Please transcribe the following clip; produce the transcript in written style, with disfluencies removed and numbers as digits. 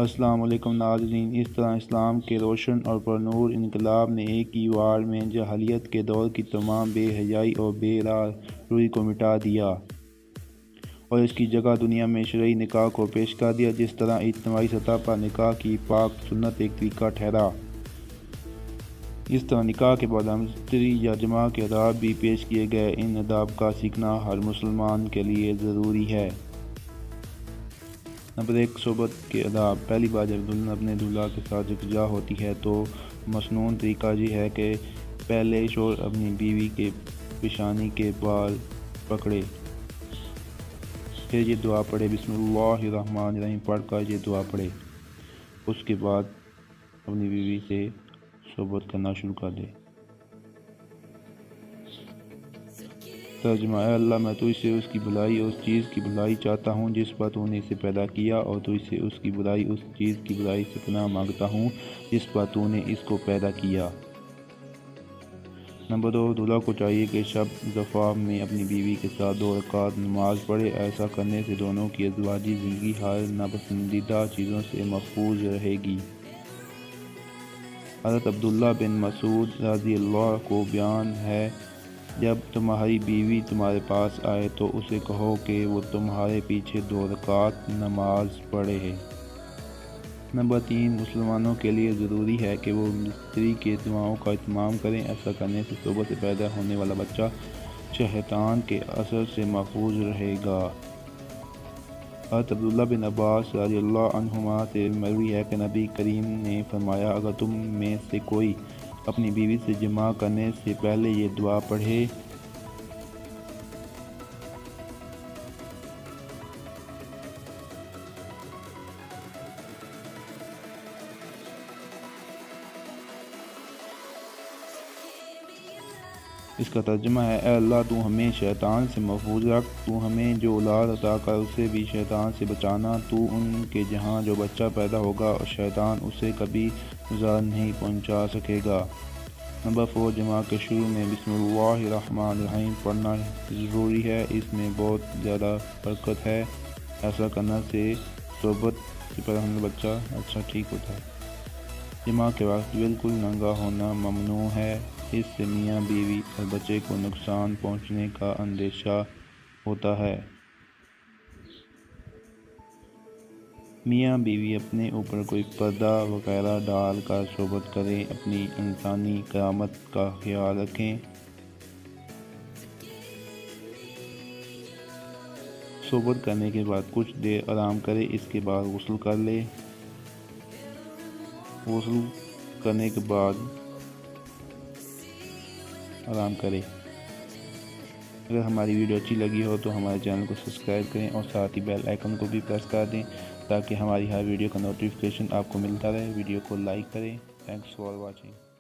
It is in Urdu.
السلام علیکم ناظرین، اس طرح اسلام کے روشن اور پرنور انقلاب نے ایک ہی وار میں جاہلیت کے دور کی تمام بے حیائی اور بے راہ روی کو مٹا دیا اور اس کی جگہ دنیا میں شرعی نکاح کو پیش کر دیا، جس طرح اجتماعی سطح پر نکاح کی پاک سنت ایک طریقہ ٹھہرا۔ اس طرح نکاح کے بعد امستری یا جماع کے آداب بھی پیش کیے گئے۔ ان آداب کا سیکھنا ہر مسلمان کے لیے ضروری ہے۔ نمبر 1، صحبت کے آداب۔ پہلی بار جب دلہن اپنے دولہا کے ساتھ یکجا ہوتی ہے تو مسنون طریقہ یہ ہے کہ پہلے شوہر اپنی بیوی کے پیشانی کے بال پکڑے، پھر یہ دعا پڑھے، بسم اللہ الرحمن الرحیم پڑھ کر یہ دعا پڑھے، اس کے بعد اپنی بیوی سے صحبت کرنا شروع کر دے۔ ترجمہ: اے اللہ، میں تجھ سے اس کی بھلائی اور اس چیز کی بھلائی چاہتا ہوں جس پر تو نے اسے پیدا کیا، اور تجھ سے اس کی برائی اس چیز کی برائی سے پناہ مانگتا ہوں جس پر تو نے اس کو پیدا کیا۔ نمبر 2، دولہا کو چاہیے کہ شب زفاف میں اپنی بیوی کے ساتھ 2 رکعت نماز پڑھے۔ ایسا کرنے سے دونوں کی ازدواجی زندگی ہر ناپسندیدہ چیزوں سے محفوظ رہے گی۔ حضرت عبداللہ بن مسعود رضی اللہ کو بیان ہے، جب تمہاری بیوی تمہارے پاس آئے تو اسے کہو کہ وہ تمہارے پیچھے 2 رکعت نماز پڑھے۔ نمبر 3، مسلمانوں کے لیے ضروری ہے کہ وہ مستری کے دعاؤں کا اہتمام کریں۔ ایسا کرنے سے صحبت سے پیدا ہونے والا بچہ شیطان کے اثر سے محفوظ رہے گا۔ حضرت عبداللہ بن عباس رضی اللہ عنہما سے مروی ہے کہ نبی کریم نے فرمایا، اگر تم میں سے کوئی اپنی بیوی سے جماع کرنے سے پہلے یہ دعا پڑھے، اس کا ترجمہ ہے، اے اللہ، تو ہمیں شیطان سے محفوظ رکھ، تو ہمیں جو اولاد عطا کر اسے بھی شیطان سے بچانا، تو ان کے جہاں جو بچہ پیدا ہوگا اور شیطان اسے کبھی ضرر نہیں پہنچا سکے گا۔ نمبر 4، جماع کے شروع میں بسم اللہ الرحمن الرحیم پڑھنا ضروری ہے، اس میں بہت زیادہ برکت ہے۔ ایسا کرنے سے صحبت سے پیدا ہونے والا بچہ اچھا ٹھیک ہوتا ہے۔ جماع کے وقت بالکل ننگا ہونا ممنوع ہے، اس سے میاں بیوی اور بچے کو نقصان پہنچنے کا اندیشہ ہوتا ہے۔ میاں بیوی اپنے اوپر کوئی پردہ وغیرہ ڈال کر صحبت کریں، اپنی انسانی کرامت کا خیال رکھیں۔ صحبت کرنے کے بعد کچھ دیر آرام کرے، اس کے بعد غسل کر لے۔ غسل کرنے کے بعد آرام کرے۔ اگر ہماری ویڈیو اچھی لگی ہو تو ہمارے چینل کو سبسکرائب کریں اور ساتھ ہی بیل آئیکن کو بھی پریس کر دیں تاکہ ہماری ہر ویڈیو کا نوٹیفیکیشن آپ کو ملتا رہے۔ ویڈیو کو لائک کریں۔ Thanks for watching.